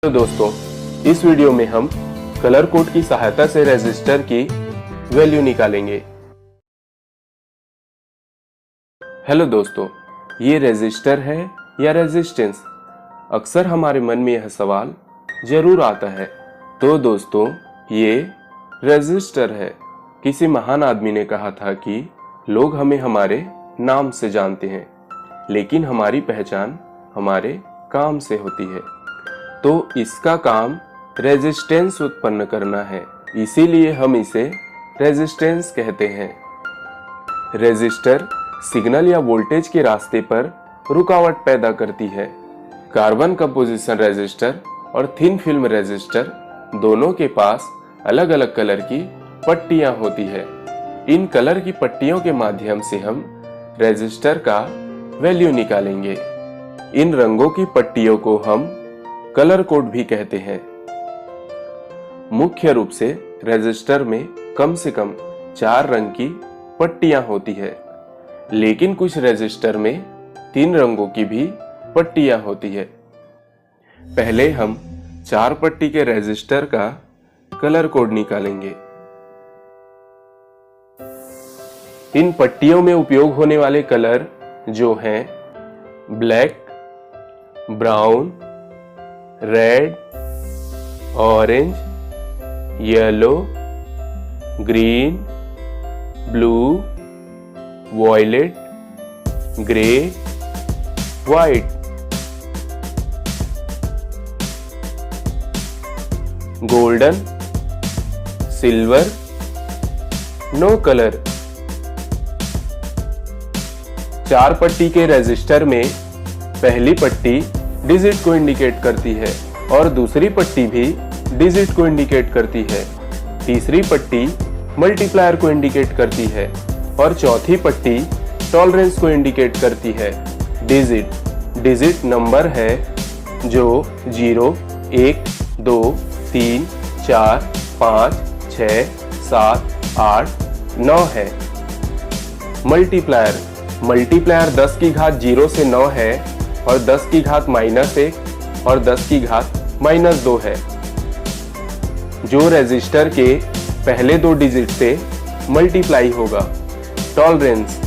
तो दोस्तों, इस वीडियो में हम कलर कोड की सहायता से रेजिस्टर की वैल्यू निकालेंगे। हेलो दोस्तों, ये रेजिस्टर है या रेजिस्टेंस? अक्सर हमारे मन में यह सवाल जरूर आता है। तो दोस्तों, ये रेजिस्टर है। किसी महान आदमी ने कहा था कि लोग हमें हमारे नाम से जानते हैं, लेकिन हमारी पहचान हमारे काम से होती है। तो इसका काम रेजिस्टेंस उत्पन्न करना है, इसीलिए हम इसे रेजिस्टेंस कहते हैं। रेजिस्टर सिग्नल या वोल्टेज के रास्ते पर रुकावट पैदा करती है। कार्बन कंपोजिशन रेजिस्टर और थिन फिल्म रेजिस्टर दोनों के पास अलग अलग कलर की पट्टियां होती है। इन कलर की पट्टियों के माध्यम से हम रेजिस्टर का वैल्यू निकालेंगे। इन रंगों की पट्टियों को हम कलर कोड भी कहते हैं। मुख्य रूप से रेजिस्टर में कम से कम 4 रंग की पट्टियां होती है, लेकिन कुछ रेजिस्टर में 3 रंगों की भी पट्टियां होती है। पहले हम 4 पट्टी के रेजिस्टर का कलर कोड निकालेंगे। इन पट्टियों में उपयोग होने वाले कलर जो हैं black, brown, red, orange, yellow, green, blue, violet, grey, white, golden, silver, no colour. 4 पट्टी के रेजिस्टर में पहली पट्टी डिजिट को इंडिकेट करती है और दूसरी पट्टी भी डिजिट को इंडिकेट करती है। तीसरी पट्टी मल्टीप्लायर को इंडिकेट करती है और चौथी पट्टी टॉलरेंस को इंडिकेट करती है। डिजिट नंबर है जो 0, 1, 2, 3, 4, 5, 6, 7, 8, 9 है। मल्टीप्लायर 10 की घात 0 से 9 है और 10 की घात -1 और 10 की घात -2 है। जो रेजिस्टर के पहले 2 डिजिट से मल्टीप्लाई होगा। टॉलरेंस,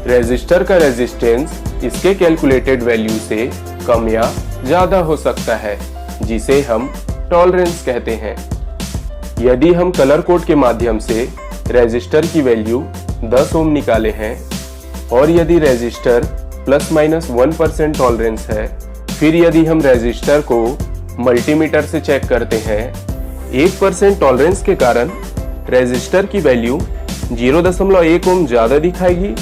रेजिस्टर का रेजिस्टेंस इसके कैलकुलेटेड वैल्यू से कम या ज्यादा हो सकता है, जिसे हम टॉलरेंस कहते हैं। यदि हम कलर कोड के माध्यम से रेजिस्टर की वैल्यू 10 ओम निकाले हैं और यदि रेजिस्टर ±1% टॉलरेंस है, फिर यदि हम रेजिस्टर को मल्टीमीटर से चेक करते हैं, 1% टॉलरेंस के कारण रेजिस्टर की वैल्यू 0.1 ओम ज्यादा दिखाएगी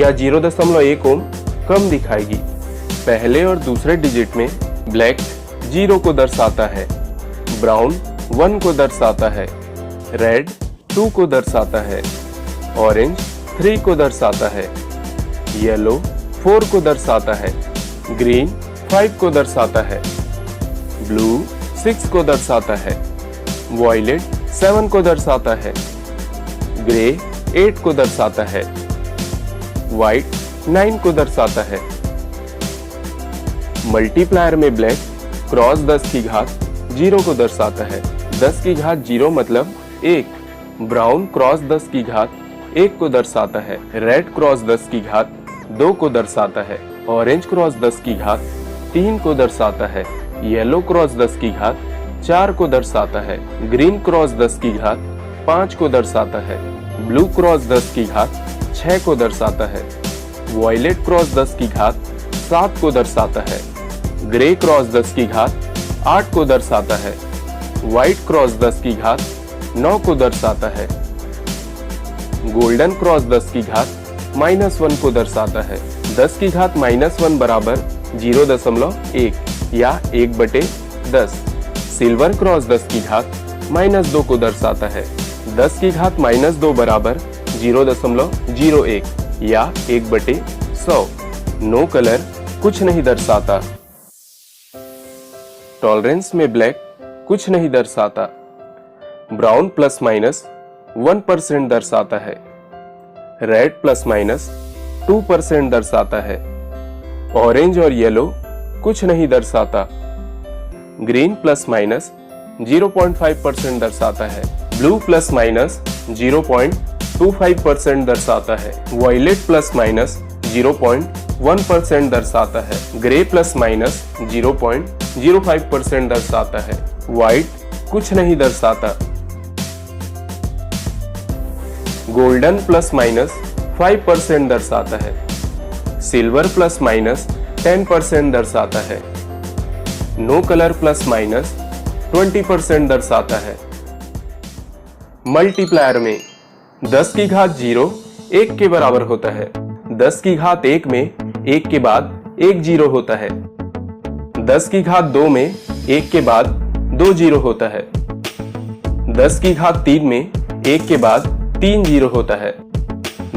या 0.1 ओम कम दिखाएगी। पहले और दूसरे डिजिट में ब्लैक 0 को दर्शाता है, ब्राउन 1 को दर्शाता है, रेड 2 को दर्शाता है, ऑरेंज 3 को दर्शाता है, येलो 4 को दर्शाता है, ग्रीन 5 को दर्शाता है, ब्लू 6 को दर्शाता है, वॉयलेट 7 को दर्शाता है, ग्रे 8 को दर्शाता है, व्हाइट 9 को दर्शाता है। मल्टीप्लायर में ब्लैक क्रॉस 10 की घात 0 को दर्शाता है। 10 की घात 0 मतलब 1। ब्राउन क्रॉस 10 की घात 1 को दर्शाता है। रेड क्रॉस 10 की घात 2 को दर्शाता है। ऑरेंज क्रॉस 10 की घात 3 को दर्शाता है। येलो क्रॉस 10 की घात 4 को दर्शाता है। ग्रीन क्रॉस 10 की घात 5 को दर्शाता है। ब्लू क्रॉस 10 की घात 6 को दर्शाता है। वॉयलेट क्रॉस 10 की घात 7 को दर्शाता है। ग्रे क्रॉस 10 की घात 8 को दर्शाता है। व्हाइट क्रॉस 10 की घात 9 को दर्शाता है। गोल्डन क्रॉस 10 की घात -1 को दर्शाता है। 10 की घात -1 बराबर 0.1 या 1/10। सिल्वर क्रॉस 10 की घात -2 को दर्शाता है। 10 की घात -2 बराबर 0.01 या 1/100। नो कलर कुछ नहीं दर्शाता। टॉलरेंस में ब्लैक कुछ नहीं दर्शाता। ब्राउन ±1% दर्शाता है। रेड ±2% दर्शाता है। ऑरेंज और येलो कुछ नहीं दर्शाता। ग्रीन प्लस माइनस 0.5% दर्शाता है, ब्लू प्लस माइनस 0.25% दर्शाता है, वॉयलेट प्लस माइनस 0.1% दर्शाता है, ग्रे प्लस माइनस 0.05% दर्शाता है, व्हाइट कुछ नहीं दर्शाता, गोल्डन प्लस माइनस 5% दर्शाता है, सिल्वर प्लस माइनस 10% दर्शाता है, नो कलर प्लस माइनस 20% दर्शाता है। मल्टीप्लायर में 10 की घात 0 1 के बराबर होता है, 10 की घात 1 में 1 के बाद 1 जीरो होता है, 10 की घात 2 में 1 के बाद 2 जीरो होता है, 10 की घात 3 में 1 के बाद 3 जीरो होता है,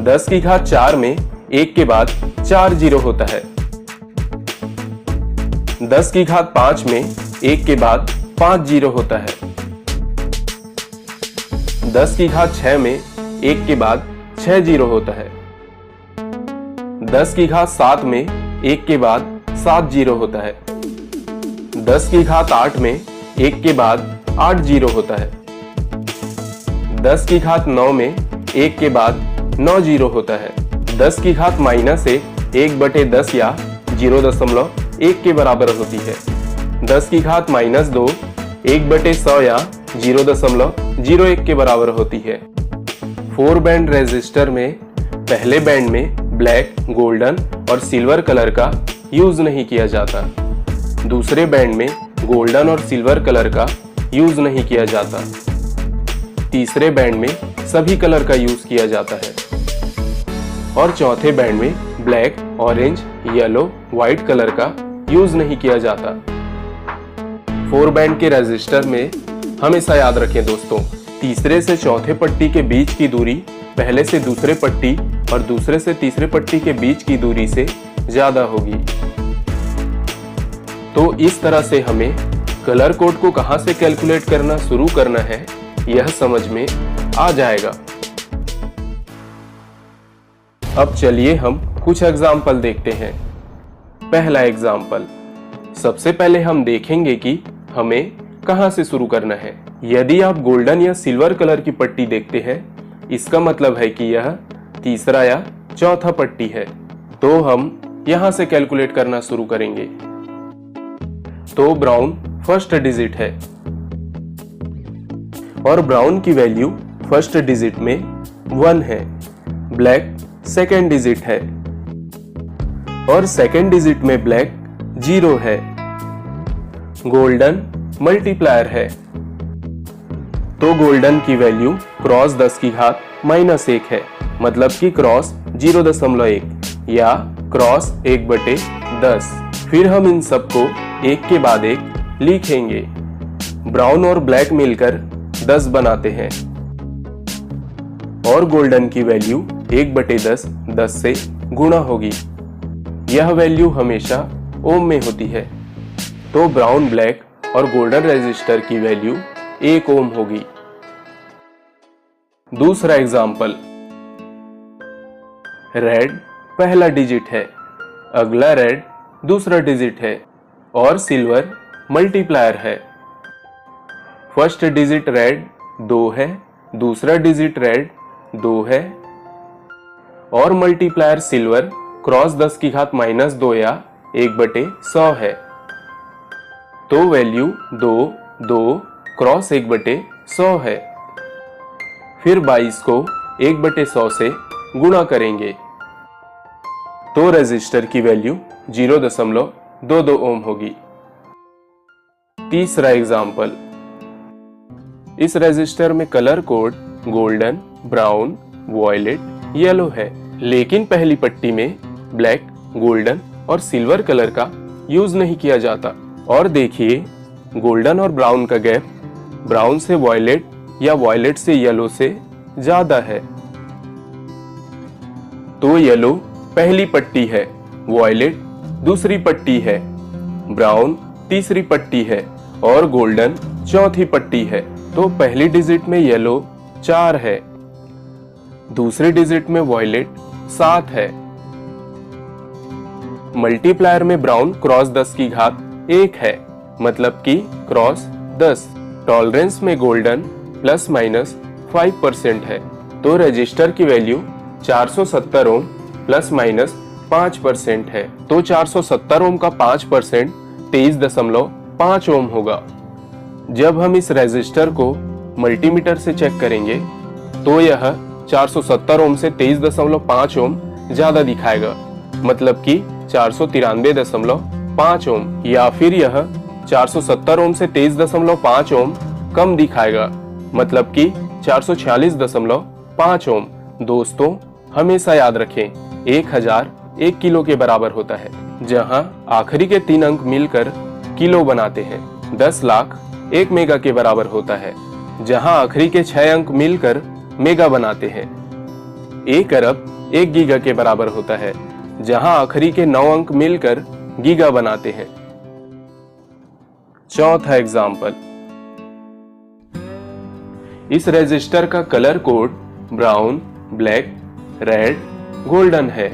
10 की घात 4 में 1 के बाद 4 जीरो होता है, 10 की घात 5 में 1 के बाद 5 जीरो होता है, 10 की घात 6 में 1 के बाद 6 जीरो होता है, 10 की घात 7 में 1 के बाद 7 जीरो होता है, 10 की घात 8 में 1 के बाद 8 जीरो होता है, 10 की घात 9 में 1 के बाद 9 जीरो होता है, 10 की घात माइनस 1/10 या 0.1 के बराबर होती है, 10 की घात माइनस 2 1/100 या 0.01 के बराबर होती है। 4 बैंड रेजिस्टर में पहले बैंड में ब्लैक, गोल्डन और सिल्वर कलर का यूज नहीं किया जाता, दूसरे बैंड में गोल्डन और सिल्वर कलर का यूज नहीं किया जाता, तीसरे बैंड में सभी कलर का यूज किया जाता है और चौथे बैंड में black, orange, yellow, white colour का यूज नहीं किया जाता। 4 बैंड के रेजिस्टर में हमेशा याद रखें दोस्तों, तीसरे से चौथे पट्टी के बीच की दूरी पहले से दूसरे पट्टी और दूसरे से तीसरे पट्टी के बीच की दूरी से ज्यादा होगी। तो इस तरह से हमें कलर कोड को कहां से कैलकुलेट करना शुरू करना है यह समझ में आ जाएगा। अब चलिए हम कुछ एग्जाम्पल देखते हैं। पहला एग्जाम्पल, सबसे पहले हम देखेंगे कि हमें कहां से शुरू करना है। यदि आप गोल्डन या सिल्वर कलर की पट्टी देखते हैं, इसका मतलब है कि यह तीसरा या चौथा पट्टी है, तो हम यहां से कैलकुलेट करना शुरू करेंगे। तो ब्राउन फर्स्ट डिजिट है और ब्राउन की वैल्यू फर्स्ट डिजिट में 1 है, ब्लैक सेकेंड डिजिट है और सेकेंड डिजिट में ब्लैक 0 है, गोल्डन मल्टीप्लायर है, तो गोल्डन की वैल्यू क्रॉस 10 की घात -1 है, मतलब कि क्रॉस 0.1 या क्रॉस 1/10। फिर हम इन सबको एक के बाद एक लिखेंगे। ब्राउन और ब्लैक मिलकर 10 बनाते हैं और गोल्डन की वैल्यू 1/10 10 से गुणा होगी। यह वैल्यू हमेशा ओम में होती है, तो ब्राउन, ब्लैक और गोल्डन रेजिस्टर की वैल्यू 1 ओम होगी। दूसरा एग्जाम्पल, रेड पहला डिजिट है, अगला रेड दूसरा डिजिट है और सिल्वर मल्टीप्लायर है। फर्स्ट डिजिट रेड 2 है, दूसरा डिजिट रेड 2 है और मल्टीप्लायर सिल्वर क्रॉस 10 की घात -2 या 1/100 है, तो वैल्यू 2 क्रॉस 1/100 है। फिर 22 को 1/100 से गुणा करेंगे, तो रेजिस्टर की वैल्यू 0.22 ओम होगी। तीसरा एग्जाम्पल, इस रेजिस्टर में colour code golden, brown, violet, yellow है, लेकिन पहली पट्टी में ब्लैक, गोल्डन और सिल्वर कलर का यूज नहीं किया जाता। और देखिए, गोल्डन और ब्राउन का गैप ब्राउन से वॉयलेट या वॉयलेट से येलो से ज्यादा है, तो येलो पहली पट्टी है, वॉयलेट दूसरी पट्टी है, ब्राउन तीसरी पट्टी है और गोल्डन चौथी पट्टी है, तो पहली डिजिट में येलो 4 है, दूसरी डिजिट में वॉयलेट 7 है। मल्टीप्लायर में ब्राउन क्रॉस 10 की घात 1 है, मतलब कि क्रॉस 10। टॉलरेंस में गोल्डन प्लस माइनस 5% है, तो रजिस्टर की वैल्यू 470 ओम प्लस माइनस 5% है। तो 470 ओम का 5% 23.5 ओम होगा। जब हम इस रजिस्टर को मल्टीमीटर से चेक करेंगे तो यह 470 ओम से 23.5 ओम ज्यादा दिखाएगा, मतलब कि 493.5 ओम, या फिर यह 470 ओम से 23.5 ओम कम दिखाएगा, मतलब कि 446.5 ओम। दोस्तों, हमेशा याद रखें 1000 1 किलो के बराबर होता है, जहां आखिरी के 3 अंक मिलकर किलो बनाते हैं। 10 लाख 1 मेगा के बराबर होता है, जहां आखिरी के 6 अंक मिलकर मेगा बनाते हैं। 1 अरब 1 गीगा के बराबर होता है, जहां आखिरी के 9 अंक मिलकर गीगा बनाते हैं। चौथा एग्जाम्पल, इस रजिस्टर का colour code brown, black, red, golden है।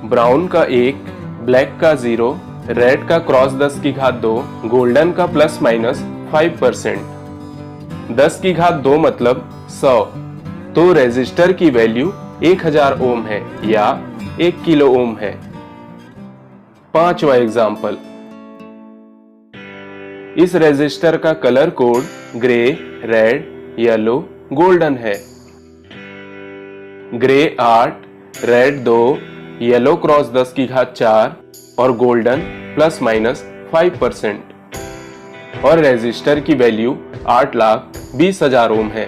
ब्राउन का 1, ब्लैक का 0, रेड का क्रॉस 10 की घात 2, गोल्डन का प्लस माइनस 5%। 10 की घात 2 मतलब 100, तो रेजिस्टर की वैल्यू 1000 ओम है या 1 किलो ओम है। पांचवा एग्जाम्पल, इस रेजिस्टर का colour code grey, red, yellow, golden है। ग्रे 8, रेड 2, येलो क्रॉस 10 की घात 4 और गोल्डन प्लस माइनस 5%। और रेजिस्टर की वैल्यू 8,20,000 ओम है।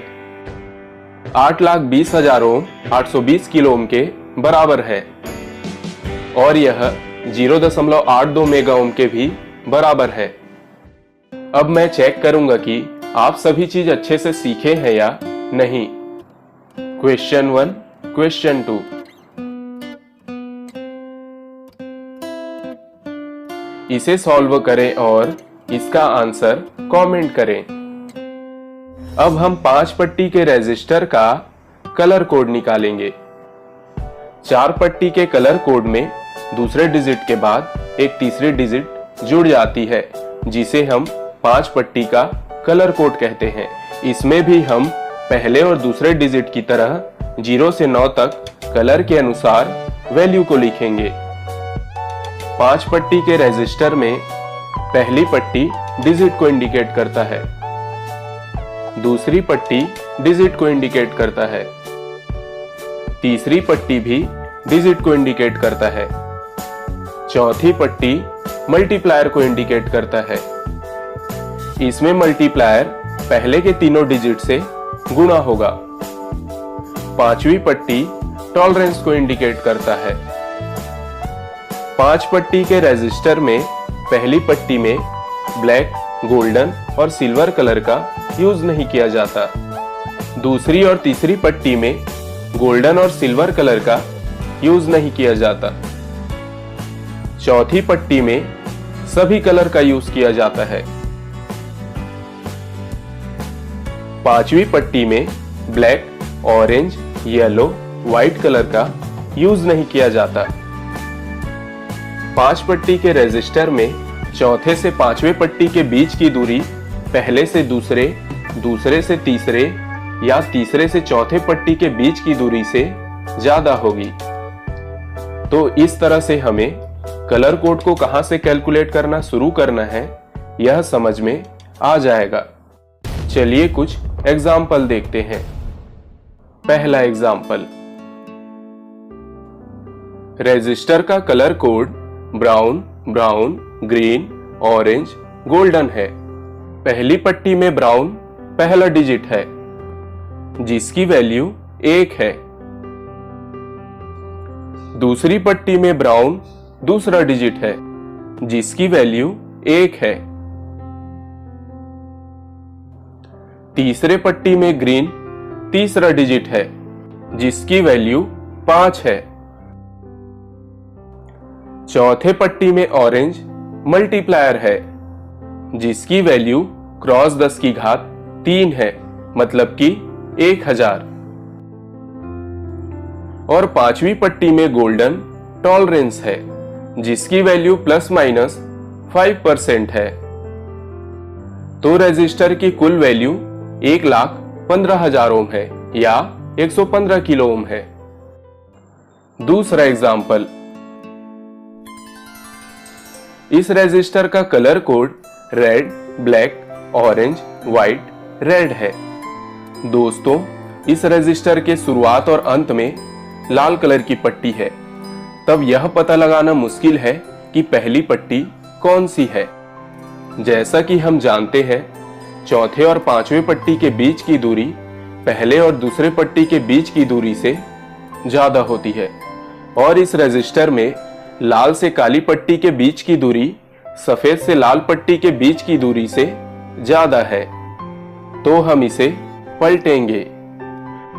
8,20,000 ओम 820 किलो ओम के बराबर है और यह 0.82 मेगा ओम के भी बराबर है। अब मैं चेक करूंगा कि आप सभी चीज अच्छे से सीखे हैं या नहीं। क्वेश्चन 1, क्वेश्चन 2, इसे सॉल्व करें और इसका आंसर कमेंट करें। अब हम 5 पट्टी के रेजिस्टर का कलर कोड निकालेंगे। 4 पट्टी के कलर कोड में दूसरे डिजिट के बाद एक तीसरी डिजिट जुड़ जाती है, जिसे हम 5 पट्टी का कलर कोड कहते हैं। इसमें भी हम पहले और दूसरे डिजिट की तरह 0 से 9 तक कलर के अनुसार वैल्यू को लिखेंगे। 5 पट्टी के रेजिस्टर में पहली पट्टी डिजिट को इंडिकेट करता है, दूसरी पट्टी डिजिट को इंडिकेट करता है, तीसरी पट्टी भी डिजिट को इंडिकेट करता है, चौथी पट्टी मल्टीप्लायर को इंडिकेट करता है। इसमें मल्टीप्लायर पहले के तीनों डिजिट से गुणा होगा। पांचवी पट्टी टॉलरेंस को इंडिकेट करता है। 5 पट्टी के रेजिस्टर में पहली पट्टी में ब्लैक, गोल्डन और सिल्वर कलर का यूज नहीं किया जाता। दूसरी और तीसरी पट्टी में गोल्डन और सिल्वर कलर का यूज नहीं किया जाता। चौथी पट्टी में सभी कलर का यूज किया जाता है। पांचवी पट्टी में black, orange, yellow, white colour का यूज नहीं किया जाता। 5 पट्टी के रेजिस्टर में चौथे से पांचवें पट्टी के बीच की दूरी पहले से दूसरे, दूसरे से तीसरे या तीसरे से चौथे पट्टी के बीच की दूरी से ज्यादा होगी। तो इस तरह से हमें कलर कोड को कहां से कैलकुलेट करना शुरू करना है यह समझ में आ जाएगा। चलिए कुछ एग्जाम्पल देखते हैं। पहला एग्जाम्पल, रेजिस्टर का colour code brown, brown, green, orange, golden है। पहली पट्टी में ब्राउन पहला डिजिट है जिसकी वैल्यू 1 है। दूसरी पट्टी में ब्राउन दूसरा डिजिट है जिसकी वैल्यू 1 है। तीसरे पट्टी में ग्रीन तीसरा डिजिट है जिसकी वैल्यू 5 है। चौथे पट्टी में ऑरेंज मल्टीप्लायर है जिसकी वैल्यू क्रॉस 10 की घात 3 है, मतलब कि 1000। और पांचवी पट्टी में गोल्डन टॉलरेंस है जिसकी वैल्यू प्लस माइनस 5% है, तो रेजिस्टर की कुल वैल्यू 1,15,000 ओम है या 115 किलो ओम है। दूसरा एग्जाम्पल, इस रेजिस्टर का colour code red, black, orange, white, red है। दोस्तों, इस रेजिस्टर के शुरुआत और अंत में लाल कलर की पट्टी है। तब यह पता लगाना मुश्किल है कि पहली पट्टी कौन सी है। जैसा कि हम जानते हैं, चौथे और पांचवें पट्टी के बीच की दूरी पहले और दूसरे पट्टी के बीच की दूरी से ज्यादा होती है और इस रेजिस्टर में लाल से काली पट्टी के बीच की दूरी सफेद से लाल पट्टी के बीच की दूरी से ज्यादा है। तो हम इसे पलटेंगे।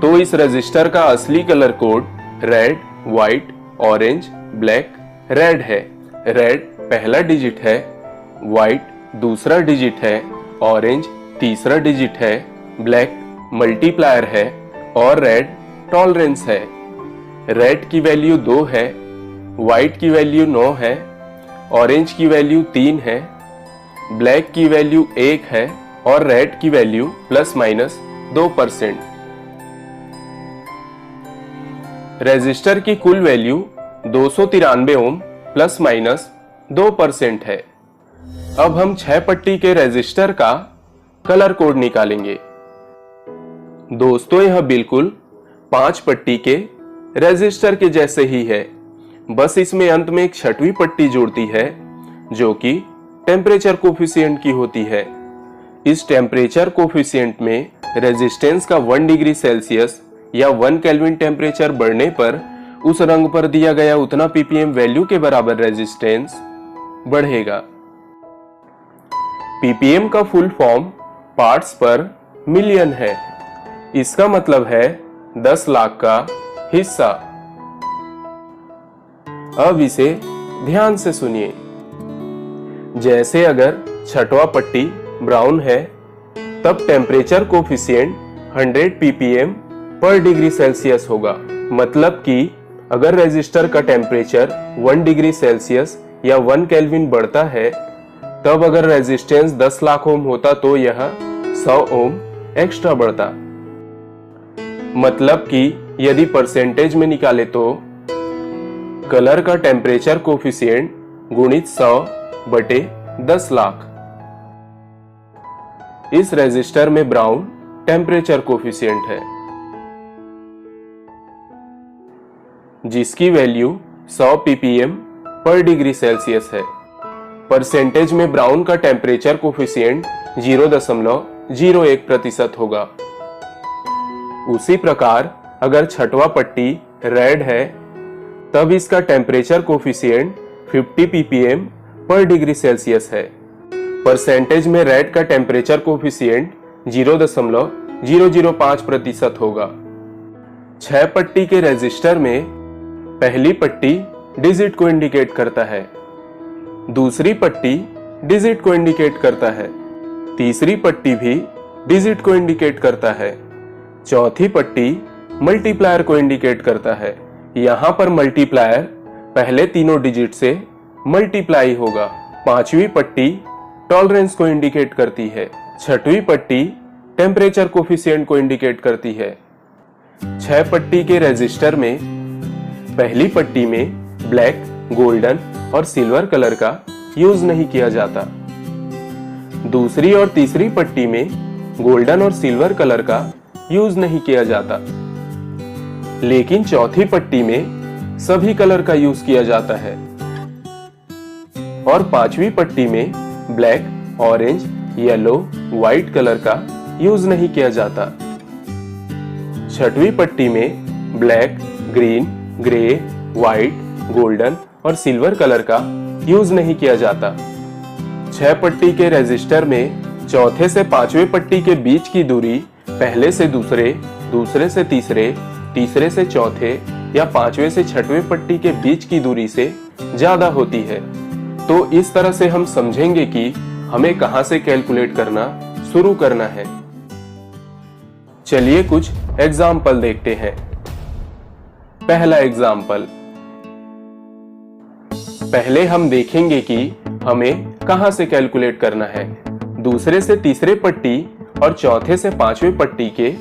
तो इस रेजिस्टर का असली colour code red, white, orange, black, red है। रेड पहला डिजिट है, व्हाइट दूसरा डिजिट है, ऑरेंज तीसरा डिजिट है, ब्लैक मल्टीप्लायर है और रेड टॉलरेंस है। रेड की वैल्यू 2 है, व्हाइट की वैल्यू 9 है, ऑरेंज की वैल्यू 3 है, ब्लैक की वैल्यू 1 है और रेड की वैल्यू ±2%। रेजिस्टर की कुल वैल्यू 293 ओम ±2% है। अब हम 6 पट्टी के रेजिस्टर का कलर कोड निकालेंगे। दोस्तों, यह बिल्कुल 5 पट्टी के रेजिस्टर के जैसे ही है, बस इसमें अंत में एक 6वीं पट्टी जुड़ती है जो कि टेम्परेचर कोफिशिएंट की होती है। इस टेम्परेचर कोफिशिएंट में रेजिस्टेंस का 1 डिग्री सेल्सियस या 1 केल्विन टेम्परेचर बढ़ने पर उस रंग पर दिया गया उतना ppm वैल्यू के बराबर रेजिस्टेंस बढ़ेगा। ppm का फुल फॉर्म पार्ट्स पर मिलियन है। इसका मतलब है 10 लाख का हिस्सा। अब इसे ध्यान से सुनिए। जैसे अगर 6वां पट्टी ब्राउन है, तब टेम्परेचर कोफिशिएंट 100 ppm पर डिग्री सेल्सियस होगा। मतलब कि अगर रेजिस्टर का टेम्परेचर 1 डिग्री सेल्सियस या 1 केल्विन बढ़ता है, तब अगर रेजिस्टेंस 10 लाख ओम होता तो यह 100 ओम एक्स्ट्रा बढ़ता। मतलब कि यदि परसेंटेज में निकाले तो कलर का टेम्परेचर कोफिशिएंट गुणित 100/10 लाख। इस रेजिस्टर में ब्राउन टेम्परेचर कोफिशिएंट है जिसकी वैल्यू 100 ppm पर डिग्री सेल्सियस है। परसेंटेज में ब्राउन का टेम्परेचर कोफिशिएंट 0.01% होगा। उसी प्रकार अगर 6वां पट्टी रेड है, तब इसका टेम्परेचर कोफिशिएंट 50 ppm पर डिग्री सेल्सियस है। परसेंटेज में रेड का टेम्परेचर कोफिशिएंट 0.005% होगा। 6 पट्टी के रेजिस्टर में पहली पट्टी डिजिट को इंडिकेट करता है, दूसरी पट्टी डिजिट को इंडिकेट करता है, तीसरी पट्टी भी डिजिट को इंडिकेट करता है, चौथी पट्टी मल्टीप्लायर को इंडिकेट करता है। यहां पर मल्टीप्लायर पहले तीनों डिजिट से मल्टीप्लाई होगा। 5वीं पट्टी टॉलरेंस को इंडिकेट करती है। 6वीं पट्टी टेम्परेचर कोफिशिएंट को इंडिकेट करती है। 6 पट्टी के रेजिस्टर में पहली पट्टी में ब्लैक, गोल्डन और सिल्वर कलर का यूज नहीं किया जाता। दूसरी और तीसरी पट्टी में गोल्डन और सिल्वर कलर का यूज नहीं किया जाता, लेकिन चौथी पट्टी में सभी कलर का यूज किया जाता है। और 5वीं पट्टी में black, orange, yellow, white colour का यूज नहीं किया जाता। 6वीं पट्टी में black, green, grey, white, golden और सिल्वर कलर का यूज नहीं किया जाता। 6 पट्टी के रेजिस्टर में चौथे से 5वें पट्टी के बीच की दूरी पहले से दूसरे, दूसरे से तीसरे, तीसरे से चौथे या 5वें से 6वें पट्टी के बीच की दूरी से ज्यादा होती है। तो इस तरह से हम समझेंगे कि हमें कहां से कैलकुलेट करना शुरू करना है। चलिए कुछ एग्जाम्पल देखते हैं। पहला एग्जाम्पल, पहले हम देखेंगे कि हमें कहां से कैलकुलेट करना है। दूसरे से तीसरे पट्टी और चौथे से पांचवें पट्टी के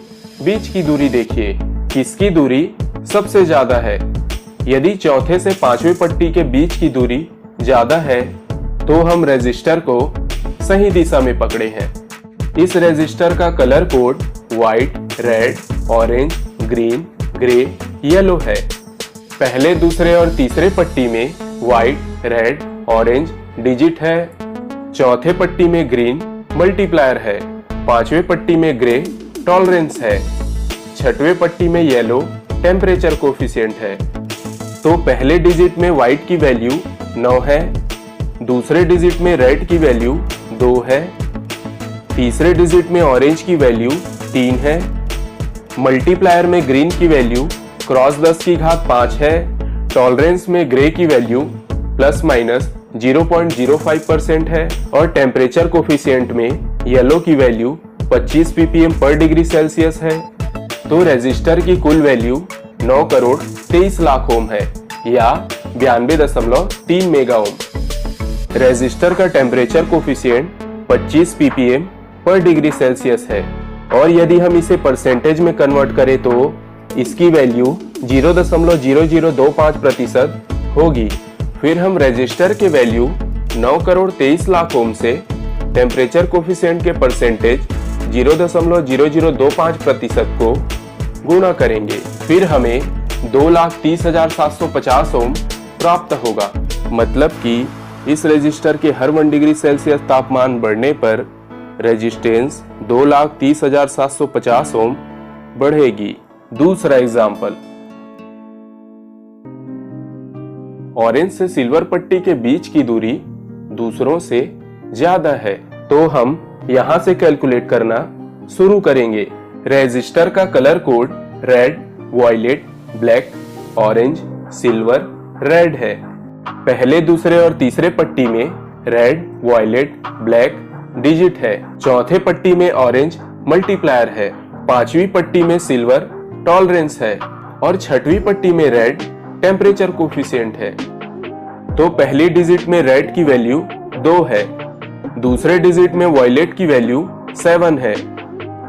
बीच की दूरी देखिए, किसकी दूरी सबसे ज्यादा है। यदि चौथे से पांचवें पट्टी के बीच की दूरी ज्यादा है तो हम रेजिस्टर को सही दिशा में पकड़े हैं। इस रेजिस्टर का colour code white, red, orange, green, grey, yellow है। पहले, दूसरे और तीसरे पट्टी में व्हाइट, रेड, ऑरेंज डिजिट है। चौथे पट्टी में ग्रीन मल्टीप्लायर है। पांचवें पट्टी में ग्रे टॉलरेंस है। छठवें पट्टी में येलो टेम्परेचर कोफिशिएंट है। तो पहले डिजिट में व्हाइट की वैल्यू 9 है, दूसरे डिजिट में रेड की वैल्यू 2 है, तीसरे डिजिट में ऑरेंज की वैल्यू 3 है, मल्टीप्लायर में ग्रीन की वैल्यू क्रॉस 10 की घात 5 है, टॉलरेंस में ग्रे की वैल्यू प्लस माइनस 0.05% है और टेम्परेचर कोफिशिएंट में येलो की वैल्यू 25 ppm पर डिग्री सेल्सियस है। तो रेजिस्टर की कुल वैल्यू 9 करोड़ 23 लाख ओम है या 92.3 मेगा ओम। रेजिस्टर का टेम्परेचर कोफिशिएंट 25 ppm पर डिग्री सेल्सियस है और यदि हम इसे परसेंटेज में कन्वर्ट करें तो इसकी वैल्यू 0.0025% होगी। फिर हम रेजिस्टर के वैल्यू 9 करोड़ 23 लाख ओम से टेम्परेचर कोफिशिएंट के परसेंटेज 0.0025% को गुणा करेंगे। फिर हमें 2,30,750 ओम प्राप्त होगा। मतलब कि इस रेजिस्टर के हर 1 डिग्री सेल्सियस तापमान बढ़ने पर रेजिस्टेंस 2,30,750 ओम बढ़ेगी। दूसरा एग्जाम्पल, ऑरेंज से सिल्वर पट्टी के बीच की दूरी दूसरों से ज्यादा है तो हम यहां से कैलकुलेट करना शुरू करेंगे। रेजिस्टर का colour code red, violet, black, orange, silver, red है। पहले, दूसरे और तीसरे पट्टी में रेड, वॉयलेट, ब्लैक डिजिट है। चौथे पट्टी में ऑरेंज मल्टीप्लायर है। पांचवी पट्टी में सिल्वर टॉलरेंस है और छठवीं पट्टी में रेड टेम्परेचर कोफिशिएंट है। तो पहली डिजिट में रेड की वैल्यू 2 है, दूसरे डिजिट में वॉयलेट की वैल्यू 7 है,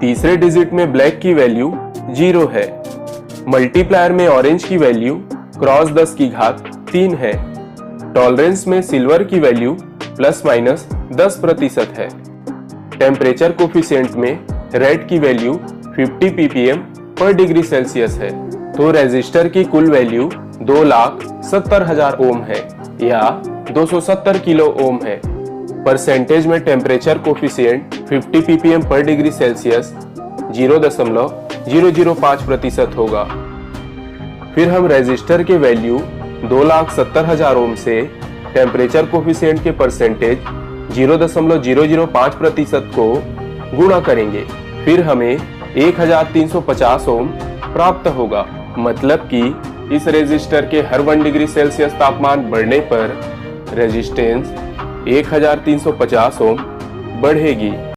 तीसरे डिजिट में ब्लैक की वैल्यू 0 है, मल्टीप्लायर में ऑरेंज की वैल्यू क्रॉस 10 की घात 3 है, टॉलरेंस में सिल्वर की वैल्यू प्लस माइनस 10% है, टेम्परेचर कोफिशिएंट में रेड की वैल्यू 50 ppm पर डिग्री सेल्सियस है। तो रेजिस्टर की कुल वैल्यू 2,70,000 ओम है या 270 किलो ओम है। परसेंटेज में टेम्परेचर कोफिशिएंट 50 ppm पर डिग्री सेल्सियस 0.005% होगा। फिर हम रेजिस्टर के वैल्यू 2,70,000 ओम से टेम्परेचर कोफिशिएंट के परसेंटेज 0.005% को गुणा करेंगे। फिर हमें 1,350 ओम प्राप्त होगा। मतलब कि इस रेजिस्टर के हर 1 डिग्री सेल्सियस तापमान बढ़ने पर रेजिस्टेंस 1,350 ओम बढ़ेगी।